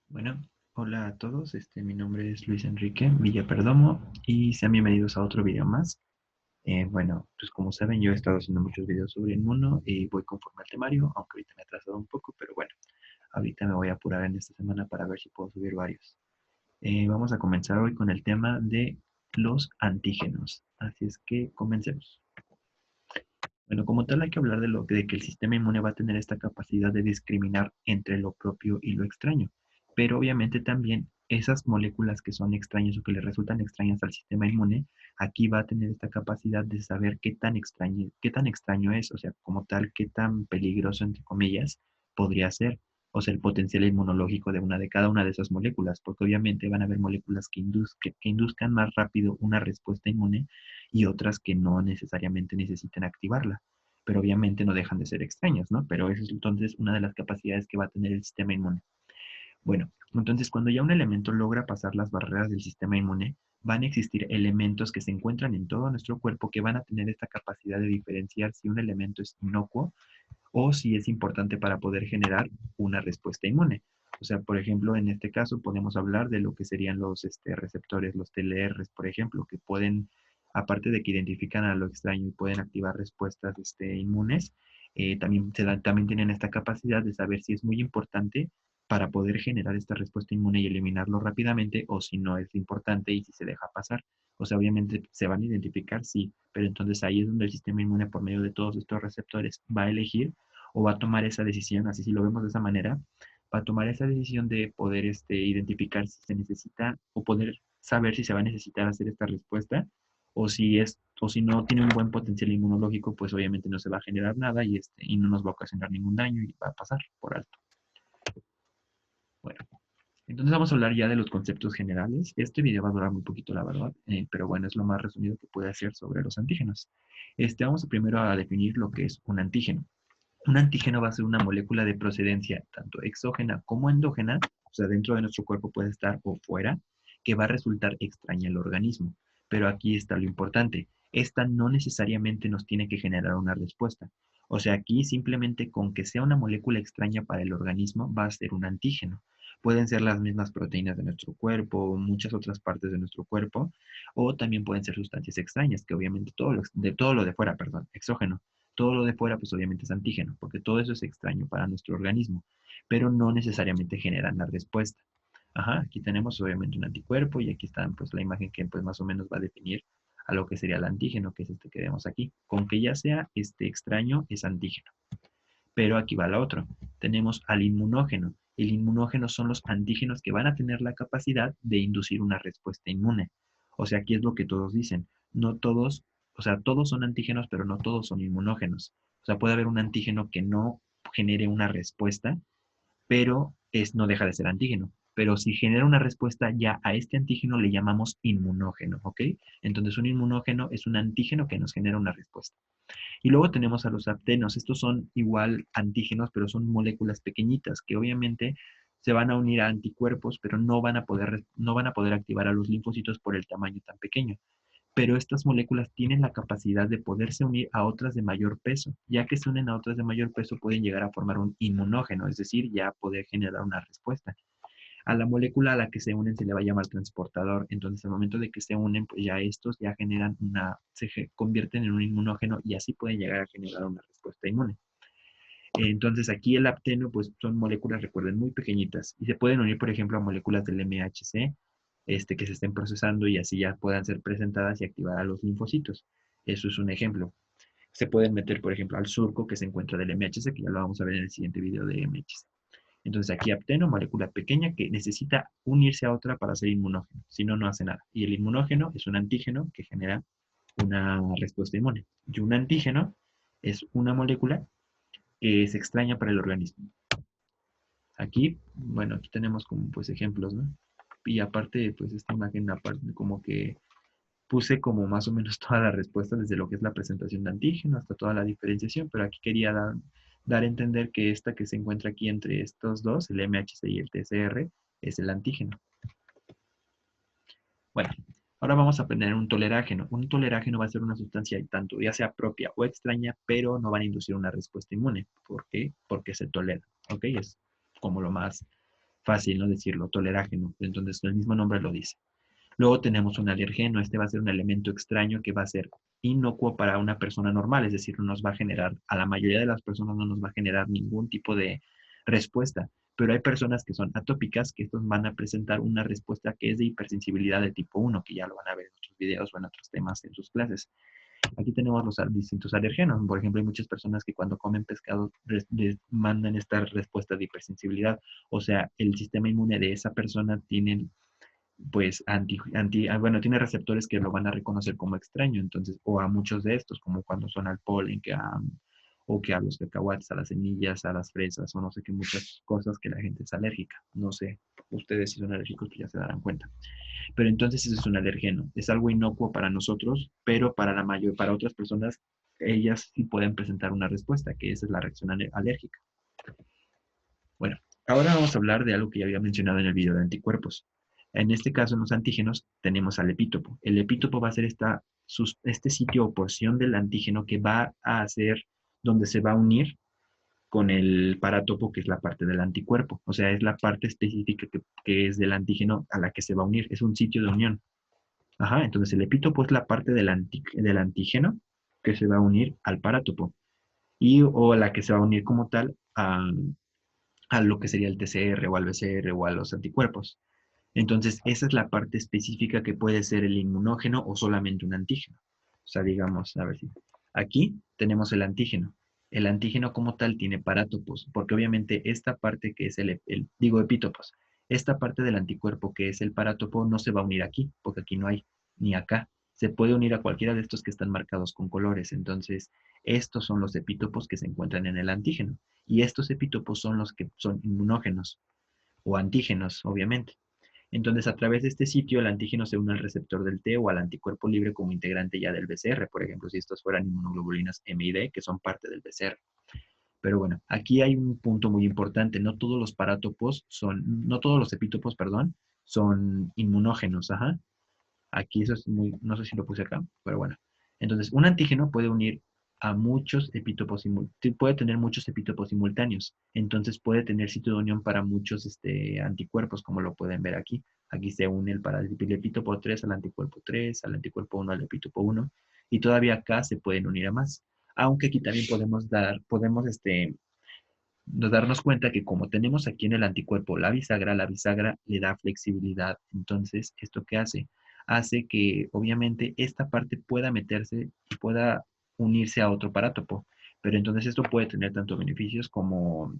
Bueno, hola a todos, mi nombre es Luis Enrique Villaperdomo y sean bienvenidos a otro video más. Bueno, pues como saben, yo he estado haciendo muchos videos sobre Inmuno y voy conforme al temario, aunque ahorita me he atrasado un poco, pero bueno, ahorita me voy a apurar en esta semana para ver si puedo subir varios. Vamos a comenzar hoy con el tema de los antígenos, así es que comencemos. Bueno, como tal hay que hablar de que el sistema inmune va a tener esta capacidad de discriminar entre lo propio y lo extraño, pero obviamente también esas moléculas que son extrañas o que le resultan extrañas al sistema inmune, aquí va a tener esta capacidad de saber qué tan extraño es, o sea, como tal, qué tan peligroso, entre comillas, podría ser, o sea, el potencial inmunológico de cada una de esas moléculas, porque obviamente van a haber moléculas que induzcan más rápido una respuesta inmune y otras que no necesariamente necesiten activarla, pero obviamente no dejan de ser extrañas, ¿no? Pero eso es entonces una de las capacidades que va a tener el sistema inmune. Bueno, entonces cuando ya un elemento logra pasar las barreras del sistema inmune, van a existir elementos que se encuentran en todo nuestro cuerpo que van a tener esta capacidad de diferenciar si un elemento es inocuo o si es importante para poder generar una respuesta inmune. O sea, por ejemplo, en este caso podemos hablar de lo que serían los receptores, los TLRs, por ejemplo, que pueden, aparte de que identifican a lo extraño y pueden activar respuestas inmunes, también tienen esta capacidad de saber si es muy importante para poder generar esta respuesta inmune y eliminarlo rápidamente o si no es importante y si se deja pasar. O sea, obviamente se van a identificar, sí, pero entonces ahí es donde el sistema inmune, por medio de todos estos receptores, va a elegir o va a tomar esa decisión, así si lo vemos de esa manera, va a tomar esa decisión de poder identificar si se necesita o poder saber si se va a necesitar hacer esta respuesta o si no tiene un buen potencial inmunológico, pues obviamente no se va a generar nada y no nos va a ocasionar ningún daño y va a pasar por alto. Bueno, entonces vamos a hablar ya de los conceptos generales. Este video va a durar muy poquito, la verdad, pero bueno, es lo más resumido que puede hacer sobre los antígenos. Vamos primero a definir lo que es un antígeno. Un antígeno va a ser una molécula de procedencia tanto exógena como endógena, o sea, dentro de nuestro cuerpo puede estar o fuera, que va a resultar extraña al organismo. Pero aquí está lo importante. Esta no necesariamente nos tiene que generar una respuesta. O sea, aquí simplemente con que sea una molécula extraña para el organismo va a ser un antígeno. Pueden ser las mismas proteínas de nuestro cuerpo o muchas otras partes de nuestro cuerpo, o también pueden ser sustancias extrañas, que obviamente todo lo de fuera, perdón, exógeno. Todo lo de fuera, pues obviamente es antígeno, porque todo eso es extraño para nuestro organismo, pero no necesariamente generan la respuesta. Ajá, aquí tenemos obviamente un anticuerpo y aquí está pues la imagen que pues más o menos va a definir a lo que sería el antígeno, que es este que vemos aquí. Con que ya sea este extraño, es antígeno. Pero aquí va la otra. Tenemos al inmunógeno. El inmunógeno son los antígenos que van a tener la capacidad de inducir una respuesta inmune. O sea, aquí es lo que todos dicen. No todos, o sea, todos son antígenos, pero no todos son inmunógenos. O sea, puede haber un antígeno que no genere una respuesta, pero no deja de ser antígeno. Pero si genera una respuesta, ya a este antígeno le llamamos inmunógeno, ¿ok? Entonces, un inmunógeno es un antígeno que nos genera una respuesta. Y luego tenemos a los aptenos. Estos son igual antígenos, pero son moléculas pequeñitas que obviamente se van a unir a anticuerpos, pero no van a poder activar a los linfocitos por el tamaño tan pequeño. Pero estas moléculas tienen la capacidad de poderse unir a otras de mayor peso. Ya que se unen a otras de mayor peso, pueden llegar a formar un inmunógeno, es decir, ya poder generar una respuesta. A la molécula a la que se unen se le va a llamar transportador. Entonces, al momento de que se unen, pues ya estos ya convierten en un inmunógeno y así pueden llegar a generar una respuesta inmune. Entonces, aquí el apteno, pues son moléculas, recuerden, muy pequeñitas y se pueden unir, por ejemplo, a moléculas del MHC, que se estén procesando y así ya puedan ser presentadas y activar a los linfocitos. Eso es un ejemplo. Se pueden meter, por ejemplo, al surco que se encuentra del MHC, que ya lo vamos a ver en el siguiente video de MHC. Entonces aquí apteno, molécula pequeña que necesita unirse a otra para ser inmunógeno, si no, no hace nada. Y el inmunógeno es un antígeno que genera una respuesta inmune. Y un antígeno es una molécula que es extraña para el organismo. Aquí, bueno, aquí tenemos como pues ejemplos, ¿no? Y aparte, pues esta imagen, aparte como que puse como más o menos toda la respuesta desde lo que es la presentación de antígeno hasta toda la diferenciación, pero aquí quería dar a entender que esta que se encuentra aquí entre estos dos, el MHC y el TCR, es el antígeno. Bueno, ahora vamos a aprender un tolerágeno. Un tolerágeno va a ser una sustancia tanto ya sea propia o extraña, pero no van a inducir una respuesta inmune. ¿Por qué? Porque se tolera, ¿ok? Es como lo más fácil, ¿no? Decirlo, tolerágeno. Entonces, el mismo nombre lo dice. Luego tenemos un alergeno. Este va a ser un elemento extraño que va a ser inocuo para una persona normal, es decir, no nos va a generar, a la mayoría de las personas no nos va a generar ningún tipo de respuesta, pero hay personas que son atópicas, que estos van a presentar una respuesta que es de hipersensibilidad de tipo 1, que ya lo van a ver en otros videos o en otros temas en sus clases. Aquí tenemos los distintos alergenos. Por ejemplo, hay muchas personas que cuando comen pescado les mandan esta respuesta de hipersensibilidad. O sea, el sistema inmune de esa persona tiene pues bueno, tiene receptores que lo van a reconocer como extraño, entonces, o a muchos de estos, como cuando son al polen, o que a los cacahuates, a las semillas, a las fresas, o no sé qué, muchas cosas que la gente es alérgica. No sé, ustedes si son alérgicos, pues ya se darán cuenta. Pero entonces eso es un alergeno, es algo inocuo para nosotros, pero para otras personas, ellas sí pueden presentar una respuesta, que esa es la reacción alérgica. Bueno, ahora vamos a hablar de algo que ya había mencionado en el video de anticuerpos. En este caso, en los antígenos, tenemos al epítopo. El epítopo va a ser este sitio o porción del antígeno que va a hacer donde se va a unir con el parátopo, que es la parte del anticuerpo. O sea, es la parte específica que es del antígeno a la que se va a unir. Es un sitio de unión. Ajá, entonces el epítopo es la parte del antígeno que se va a unir al parátopo o a la que se va a unir como tal a lo que sería el TCR o al BCR o a los anticuerpos. Entonces, esa es la parte específica que puede ser el inmunógeno o solamente un antígeno. O sea, digamos, a ver si. Aquí tenemos el antígeno. El antígeno como tal tiene parátopos, porque obviamente esta parte que es digo epítopos, esta parte del anticuerpo que es el parátopo no se va a unir aquí, porque aquí no hay, ni acá. Se puede unir a cualquiera de estos que están marcados con colores. Entonces, estos son los epítopos que se encuentran en el antígeno. Y estos epítopos son los que son inmunógenos o antígenos, obviamente. Entonces, a través de este sitio, el antígeno se une al receptor del T o al anticuerpo libre como integrante ya del BCR, por ejemplo, si estos fueran inmunoglobulinas M y D, que son parte del BCR. Pero bueno, aquí hay un punto muy importante. No todos los epítopos, perdón, son inmunógenos. Ajá. Aquí eso es muy, no sé si lo puse acá, pero bueno. Entonces, un antígeno puede unir a muchos epítopos, puede tener muchos epítopos simultáneos. Entonces, puede tener sitio de unión para muchos anticuerpos, como lo pueden ver aquí. Aquí se une el epítopo 3 al anticuerpo 3, al anticuerpo 1 al epítopo 1, y todavía acá se pueden unir a más. Aunque aquí también darnos cuenta que como tenemos aquí en el anticuerpo la bisagra le da flexibilidad. Entonces, ¿esto qué hace? Hace que obviamente esta parte pueda meterse y pueda unirse a otro parátopo. Pero entonces esto puede tener tanto beneficios como,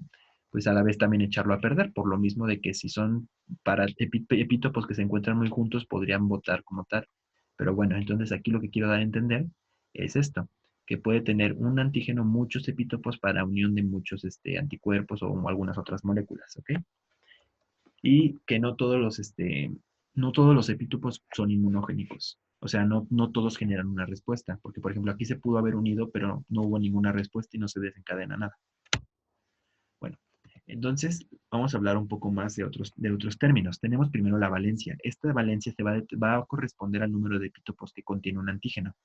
pues a la vez también echarlo a perder, por lo mismo de que si son epítopos que se encuentran muy juntos, podrían votar como tal. Pero bueno, entonces aquí lo que quiero dar a entender es esto, que puede tener un antígeno muchos epítopos para unión de muchos anticuerpos o algunas otras moléculas, ¿ok? Y que no todos los epítopos son inmunogénicos. O sea, no todos generan una respuesta, porque por ejemplo aquí se pudo haber unido, pero no hubo ninguna respuesta y no se desencadena nada. Bueno, entonces vamos a hablar un poco más de otros términos. Tenemos primero la valencia. Esta valencia va a corresponder al número de epítopos que contiene un antígeno.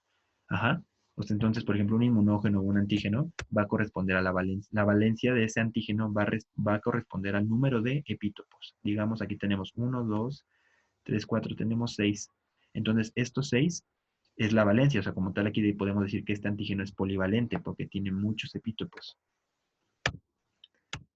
Ajá. Pues entonces, por ejemplo, un inmunógeno o un antígeno va a corresponder a la valencia. La valencia de ese antígeno va a corresponder al número de epítopos. Digamos, aquí tenemos 1, 2, 3, 4, tenemos 6. Entonces, estos 6 es la valencia. O sea, como tal, aquí podemos decir que este antígeno es polivalente porque tiene muchos epítopos.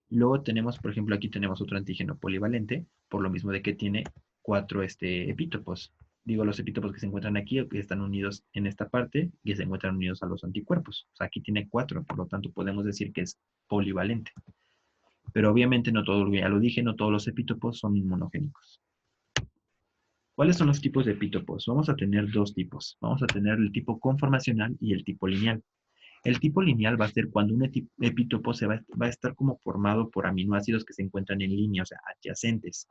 Luego tenemos, por ejemplo, aquí tenemos otro antígeno polivalente, por lo mismo de que tiene 4 epítopos. Digo, los epítopos que se encuentran aquí, que están unidos en esta parte, que se encuentran unidos a los anticuerpos. O sea, aquí tiene 4, por lo tanto podemos decir que es polivalente. Pero obviamente no todo, ya lo dije, no todos los epítopos son inmunogénicos. ¿Cuáles son los tipos de epítopos? Vamos a tener dos tipos. Vamos a tener el tipo conformacional y el tipo lineal. El tipo lineal va a ser cuando un epítopo va a estar como formado por aminoácidos que se encuentran en línea, o sea, adyacentes.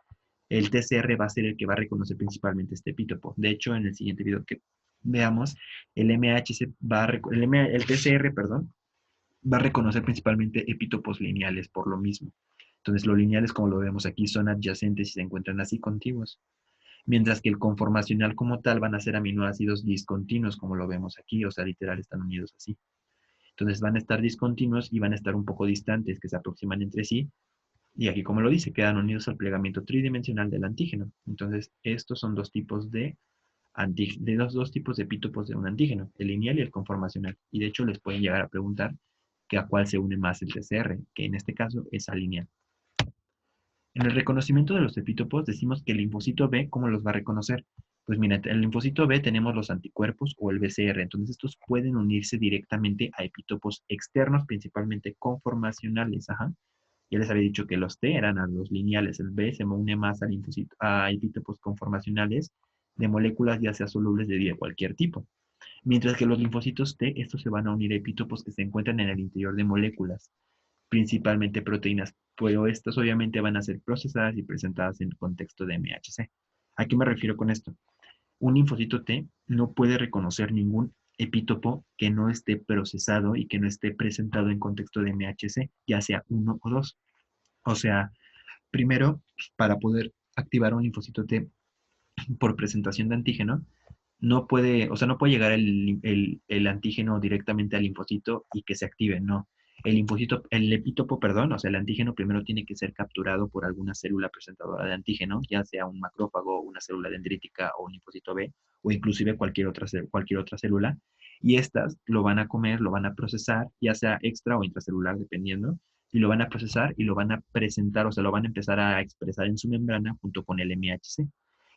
El TCR va a ser el que va a reconocer principalmente este epítopo. De hecho, en el siguiente video que veamos, el TCR, perdón, va a reconocer principalmente epítopos lineales por lo mismo. Entonces, los lineales, como lo vemos aquí, son adyacentes y se encuentran así contiguos. Mientras que el conformacional como tal van a ser aminoácidos discontinuos, como lo vemos aquí, o sea, literal están unidos así. Entonces van a estar discontinuos y van a estar un poco distantes, que se aproximan entre sí, Y aquí, como lo dice, quedan unidos al plegamiento tridimensional del antígeno. Entonces, estos son dos tipos de los dos tipos de epítopos de un antígeno, el lineal y el conformacional. Y de hecho les pueden llegar a preguntar que a cuál se une más el TCR, que en este caso es al lineal. En el reconocimiento de los epítopos decimos que el linfocito B, ¿cómo los va a reconocer? Pues mira, en el linfocito B tenemos los anticuerpos o el BCR, entonces estos pueden unirse directamente a epítopos externos, principalmente conformacionales. Ajá. Ya les había dicho que los T eran a los lineales, el B se une más a, a epítopos conformacionales de moléculas ya sea solubles de cualquier tipo. Mientras que los linfocitos T, estos se van a unir a epítopos que se encuentran en el interior de moléculas, principalmente proteínas, pero estas obviamente van a ser procesadas y presentadas en contexto de MHC. ¿A qué me refiero con esto? Un linfocito T no puede reconocer ningún epítopo que no esté procesado y que no esté presentado en contexto de MHC, ya sea uno o dos. O sea, primero, para poder activar un linfocito T por presentación de antígeno, no puede, o sea, no puede llegar el antígeno directamente al linfocito y que se active, no. El linfocito, el epítopo, perdón, o sea, el antígeno primero tiene que ser capturado por alguna célula presentadora de antígeno, ya sea un macrófago, una célula dendrítica o un linfocito B, o inclusive cualquier otra célula, y estas lo van a comer, lo van a procesar, ya sea extra o intracelular, dependiendo, y lo van a procesar y lo van a presentar, o sea, lo van a empezar a expresar en su membrana junto con el MHC.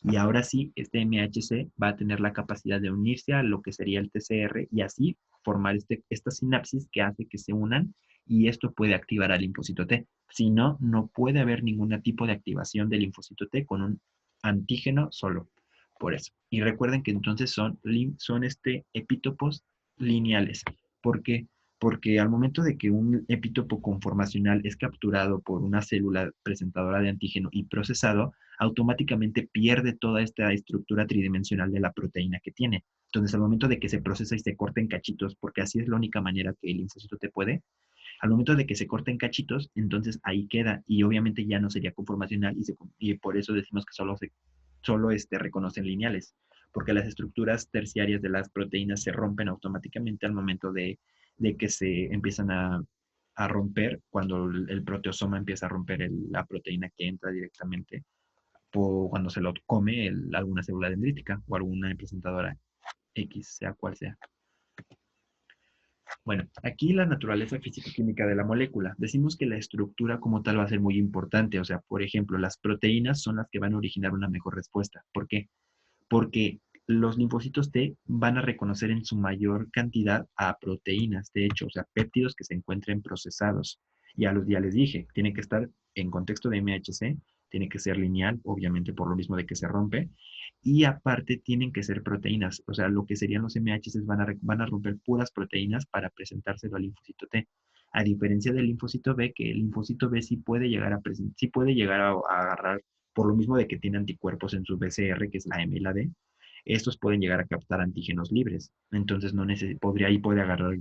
Y ahora sí, este MHC va a tener la capacidad de unirse a lo que sería el TCR y así formar esta sinapsis que hace que se unan y esto puede activar al linfocito T. Si no, no puede haber ningún tipo de activación del linfocito T con un antígeno solo. Por eso. Y recuerden que entonces son epítopos lineales. ¿Por qué? Porque al momento de que un epítopo conformacional es capturado por una célula presentadora de antígeno y procesado, automáticamente pierde toda esta estructura tridimensional de la proteína que tiene. Entonces, al momento de que se procesa y se corta en cachitos, porque así es la única manera que el linfocito te puede, al momento de que se corta en cachitos, entonces ahí queda y obviamente ya no sería conformacional y por eso decimos que solo reconocen lineales, porque las estructuras terciarias de las proteínas se rompen automáticamente al momento de que se empiezan a romper cuando el proteosoma empieza a romper la proteína que entra directamente o cuando se lo come alguna célula dendrítica o alguna presentadora X, sea cual sea. Bueno, aquí la naturaleza físico-química de la molécula. Decimos que la estructura como tal va a ser muy importante. O sea, por ejemplo, las proteínas son las que van a originar una mejor respuesta. ¿Por qué? Porque los linfocitos T van a reconocer en su mayor cantidad a proteínas, de hecho, o sea, péptidos que se encuentren procesados. Ya les dije, tiene que estar en contexto de MHC, tiene que ser lineal, obviamente por lo mismo de que se rompe, y aparte tienen que ser proteínas, o sea, lo que serían los MHCs van a romper puras proteínas para presentárselo al linfocito T. A diferencia del linfocito B, que el linfocito B sí puede llegar a agarrar por lo mismo de que tiene anticuerpos en su BCR, que es la M y la D, estos pueden llegar a captar antígenos libres. Entonces ahí puede agarrar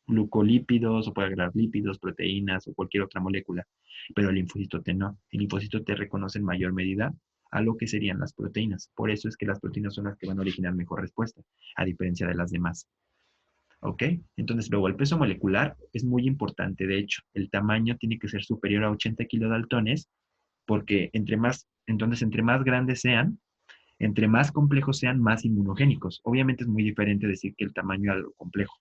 glucolípidos o puede agarrar lípidos, proteínas o cualquier otra molécula. Pero el linfocito T no. El linfocito T reconoce en mayor medida a lo que serían las proteínas. Por eso es que las proteínas son las que van a originar mejor respuesta, a diferencia de las demás. ¿Ok? Entonces, luego, el peso molecular es muy importante. De hecho, el tamaño tiene que ser superior a 80 kilodaltones porque entre más grandes sean, entre más complejos sean, más inmunogénicos. Obviamente es muy diferente decir que el tamaño es algo complejo.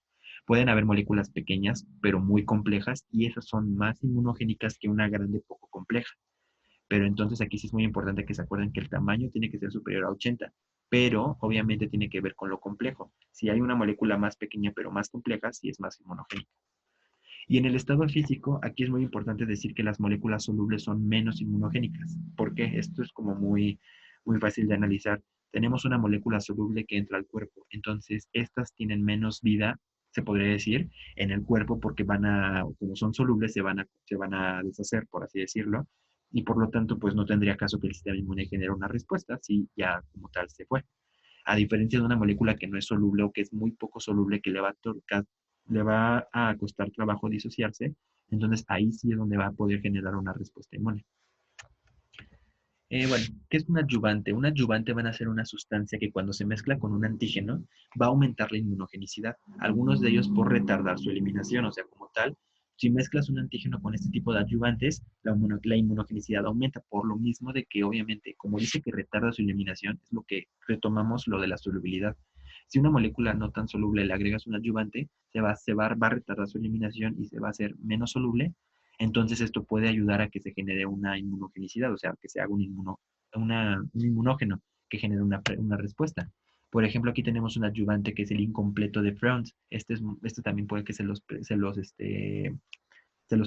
Pueden haber moléculas pequeñas, pero muy complejas, y esas son más inmunogénicas que una grande poco compleja. Pero entonces aquí sí es muy importante que se acuerden que el tamaño tiene que ser superior a 80, pero obviamente tiene que ver con lo complejo. Si hay una molécula más pequeña pero más compleja, sí es más inmunogénica. Y en el estado físico, aquí es muy importante decir que las moléculas solubles son menos inmunogénicas. ¿Por qué? Esto es como muy fácil de analizar. Tenemos una molécula soluble que entra al cuerpo, entonces estas tienen menos vida, se podría decir, en el cuerpo porque como son solubles, se van a deshacer, por así decirlo, y por lo tanto, pues no tendría caso que el sistema inmune genere una respuesta si ya como tal se fue. A diferencia de una molécula que no es soluble o que es muy poco soluble, que le va a costar trabajo disociarse, entonces ahí sí es donde va a poder generar una respuesta inmune. Bueno, ¿qué es un adyuvante? Un adyuvante van a ser una sustancia que cuando se mezcla con un antígeno va a aumentar la inmunogenicidad. Algunos de ellos por retardar su eliminación, o sea, como tal, si mezclas un antígeno con este tipo de adyuvantes, la inmunogenicidad aumenta, por lo mismo de que obviamente, como dice que retarda su eliminación, es lo que retomamos lo de la solubilidad. Si una molécula no tan soluble le agregas un adyuvante, va a retardar su eliminación y se va a hacer menos soluble. Entonces esto puede ayudar a que se genere una inmunogenicidad, o sea, que se haga un inmunógeno que genere una respuesta. Por ejemplo, aquí tenemos un adyuvante que es el incompleto de Freund. Este también puede que se los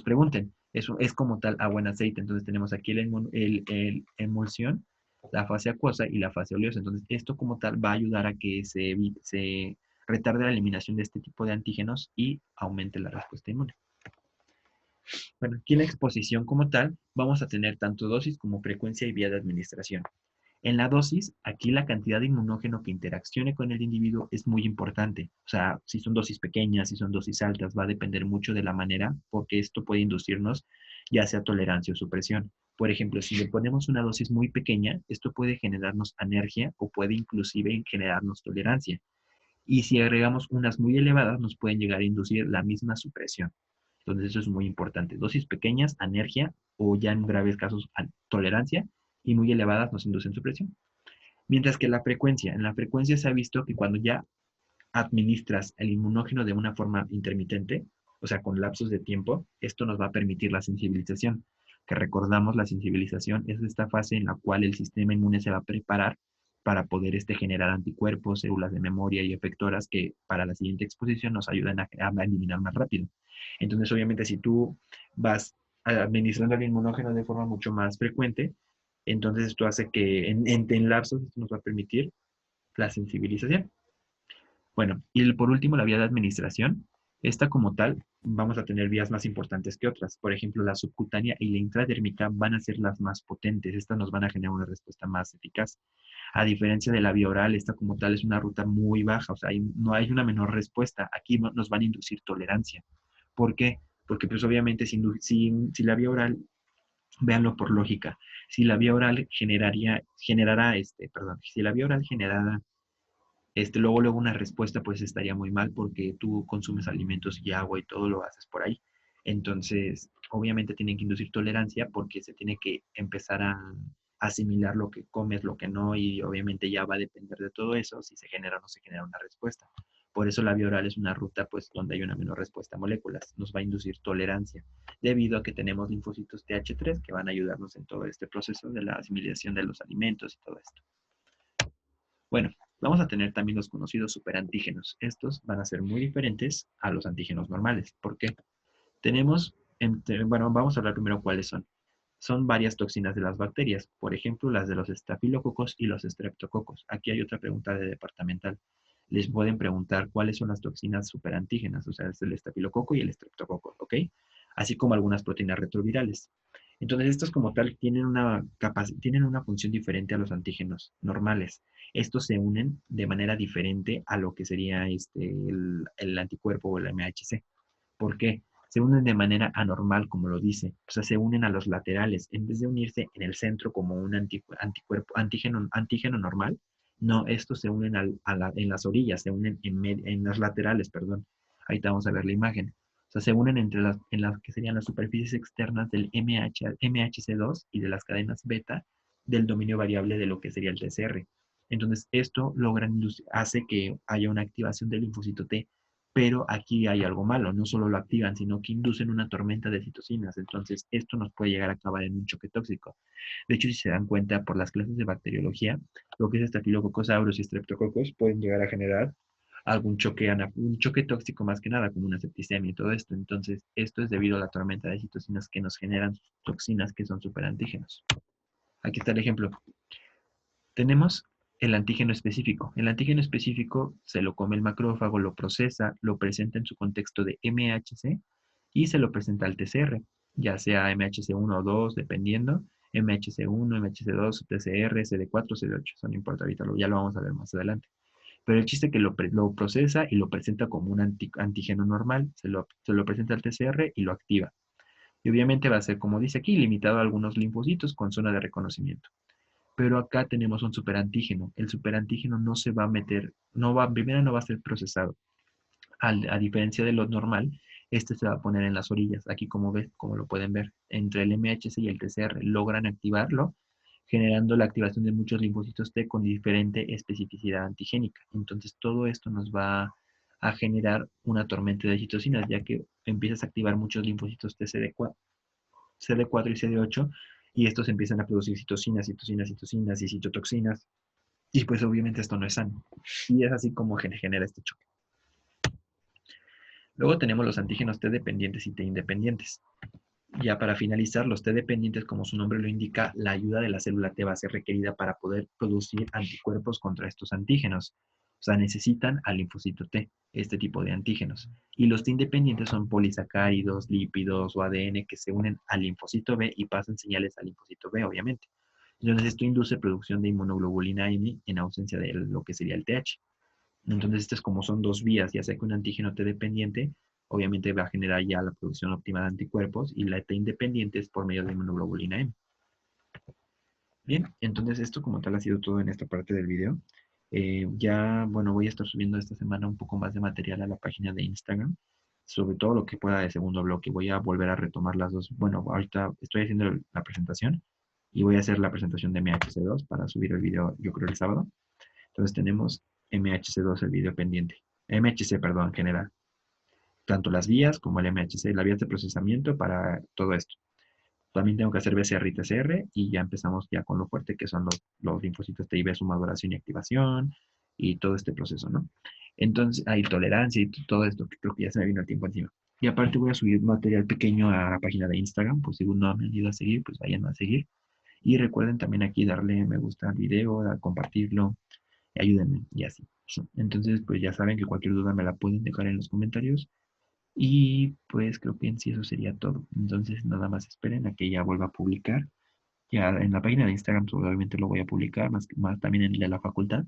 pregunten. Eso es como tal agua en aceite. Entonces tenemos aquí el emulsión, la fase acuosa y la fase oleosa. Entonces esto como tal va a ayudar a que se retarde la eliminación de este tipo de antígenos y aumente la respuesta inmune. Bueno, aquí en la exposición como tal vamos a tener tanto dosis como frecuencia y vía de administración. En la dosis, aquí la cantidad de inmunógeno que interaccione con el individuo es muy importante. O sea, si son dosis pequeñas, si son dosis altas, va a depender mucho de la manera, porque esto puede inducirnos ya sea tolerancia o supresión. Por ejemplo, si le ponemos una dosis muy pequeña, esto puede generarnos alergia o puede inclusive generarnos tolerancia. Y si agregamos unas muy elevadas, nos pueden llegar a inducir la misma supresión. Entonces, eso es muy importante. Dosis pequeñas, alergia o ya en graves casos, tolerancia y muy elevadas nos inducen supresión. Mientras que en la frecuencia se ha visto que cuando ya administras el inmunógeno de una forma intermitente, o sea, con lapsos de tiempo, esto nos va a permitir la sensibilización. Que recordamos, la sensibilización es esta fase en la cual el sistema inmune se va a preparar para poder generar anticuerpos, células de memoria y efectoras que para la siguiente exposición nos ayudan a eliminar más rápido. Entonces, obviamente, si tú vas administrando el inmunógeno de forma mucho más frecuente, entonces esto hace que en lapsos esto nos va a permitir la sensibilización. Bueno, y por último, la vía de administración. Esta como tal, vamos a tener vías más importantes que otras. Por ejemplo, la subcutánea y la intradérmica van a ser las más potentes. Estas nos van a generar una respuesta más eficaz. A diferencia de la vía oral, esta como tal es una ruta muy baja, o sea, no hay una menor respuesta. Aquí nos van a inducir tolerancia. ¿Por qué? Porque pues obviamente si la vía oral, véanlo por lógica, si la vía oral si la vía oral generara luego una respuesta pues estaría muy mal porque tú consumes alimentos y agua y todo lo haces por ahí. Entonces, obviamente tienen que inducir tolerancia porque se tiene que empezar a asimilar lo que comes, lo que no, y obviamente ya va a depender de todo eso si se genera o no se genera una respuesta. Por eso la vía oral es una ruta pues donde hay una menor respuesta a moléculas, nos va a inducir tolerancia, debido a que tenemos linfocitos TH3 que van a ayudarnos en todo este proceso de la asimilación de los alimentos y todo esto. Bueno, vamos a tener también los conocidos superantígenos. Estos van a ser muy diferentes a los antígenos normales. ¿Por qué? Bueno, vamos a hablar primero cuáles son. Son varias toxinas de las bacterias, por ejemplo, las de los estafilococos y los estreptococos. Aquí hay otra pregunta de departamental. Les pueden preguntar cuáles son las toxinas superantígenas, o sea, es el estafilococo y el estreptococo, ¿ok? Así como algunas proteínas retrovirales. Entonces, estos como tal tienen una función diferente a los antígenos normales. Estos se unen de manera diferente a lo que sería el anticuerpo o el MHC. ¿Por qué? Se unen de manera anormal, como lo dice. O sea, se unen a los laterales. En vez de unirse en el centro como un antígeno normal, no, estos se unen en las orillas, se unen en las laterales, perdón. Ahorita vamos a ver la imagen. O sea, se unen en las que serían las superficies externas del MHC2 y de las cadenas beta del dominio variable de lo que sería el TCR. Entonces, esto hace que haya una activación del linfocito T, pero aquí hay algo malo, no solo lo activan, sino que inducen una tormenta de citocinas. Entonces, esto nos puede llegar a acabar en un choque tóxico. De hecho, si se dan cuenta por las clases de bacteriología, lo que es Staphylococcus aureus y Streptococcus pueden llegar a generar un choque tóxico más que nada, como una septicemia y todo esto. Entonces, esto es debido a la tormenta de citocinas que nos generan toxinas que son superantígenos. Aquí está el ejemplo. Tenemos el antígeno específico. El antígeno específico se lo come el macrófago, lo procesa, lo presenta en su contexto de MHC y se lo presenta al TCR, ya sea MHC1 o 2, dependiendo, MHC1, MHC2, TCR, CD4, CD8, eso no importa, ahorita ya lo vamos a ver más adelante. Pero el chiste es que lo procesa y lo presenta como un antígeno normal, se lo presenta al TCR y lo activa. Y obviamente va a ser, como dice aquí, limitado a algunos linfocitos con zona de reconocimiento. Pero acá tenemos un superantígeno. El superantígeno no se va a meter, primero no va a ser procesado. A diferencia de lo normal, Este se va a poner en las orillas, aquí como ves, como lo pueden ver, entre el MHC y el TCR logran activarlo, generando la activación de muchos linfocitos T con diferente especificidad antigénica. Entonces todo esto nos va a generar una tormenta de citocinas, ya que empiezas a activar muchos linfocitos T CD4 y CD8, y estos empiezan a producir citocinas, citocinas, citocinas y citotoxinas, y pues obviamente esto no es sano. Y es así como genera este choque. Luego tenemos los antígenos T dependientes y T independientes. Ya para finalizar, los T dependientes, como su nombre lo indica, la ayuda de la célula T va a ser requerida para poder producir anticuerpos contra estos antígenos. O sea, necesitan al linfocito T, este tipo de antígenos. Y los T independientes son polisacáridos, lípidos o ADN que se unen al linfocito B y pasan señales al linfocito B, obviamente. Entonces, esto induce producción de inmunoglobulina M en ausencia de lo que sería el TH. Entonces, estas como son dos vías, ya sea que un antígeno T dependiente, obviamente va a generar ya la producción óptima de anticuerpos, y la T independiente es por medio de inmunoglobulina M. Bien, entonces esto como tal ha sido todo en esta parte del video. Ya, bueno, voy a estar subiendo esta semana un poco más de material a la página de Instagram, sobre todo lo que pueda de segundo bloque. Voy a volver a retomar las dos. Bueno, ahorita estoy haciendo la presentación y voy a hacer la presentación de MHC2 para subir el video, yo creo, el sábado. Entonces tenemos MHC2, el video pendiente. MHC, perdón, en general. Tanto las vías como el MHC, las vías de procesamiento para todo esto. También tengo que hacer BCR y TCR y ya empezamos ya con lo fuerte que son los linfocitos TIB, su maduración y activación y todo este proceso, ¿no? Entonces, hay tolerancia y todo esto, que creo que ya se me vino el tiempo encima. Y aparte voy a subir material pequeño a la página de Instagram, pues si no me han ido a seguir, pues vayan a seguir. Y recuerden también aquí darle me gusta al video, a compartirlo, ayúdenme y así. Entonces, pues ya saben que cualquier duda me la pueden dejar en los comentarios. Y pues creo que en sí eso sería todo. Entonces, nada más esperen a que ya vuelva a publicar. Ya en la página de Instagram obviamente lo voy a publicar, más también en el de la facultad,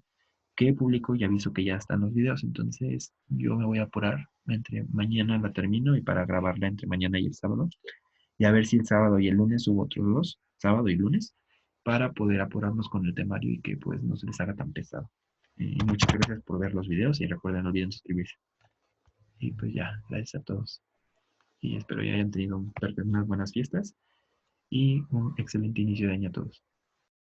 que publico y aviso que ya están los videos. Entonces, yo me voy a apurar entre mañana la termino y para grabarla entre mañana y el sábado. Y a ver si el sábado y el lunes subo otros dos, sábado y lunes, para poder apurarnos con el temario y que pues no se les haga tan pesado. Y muchas gracias por ver los videos y recuerden, no olviden suscribirse. Y pues ya, gracias a todos. Y espero ya hayan tenido unas buenas fiestas y un excelente inicio de año a todos.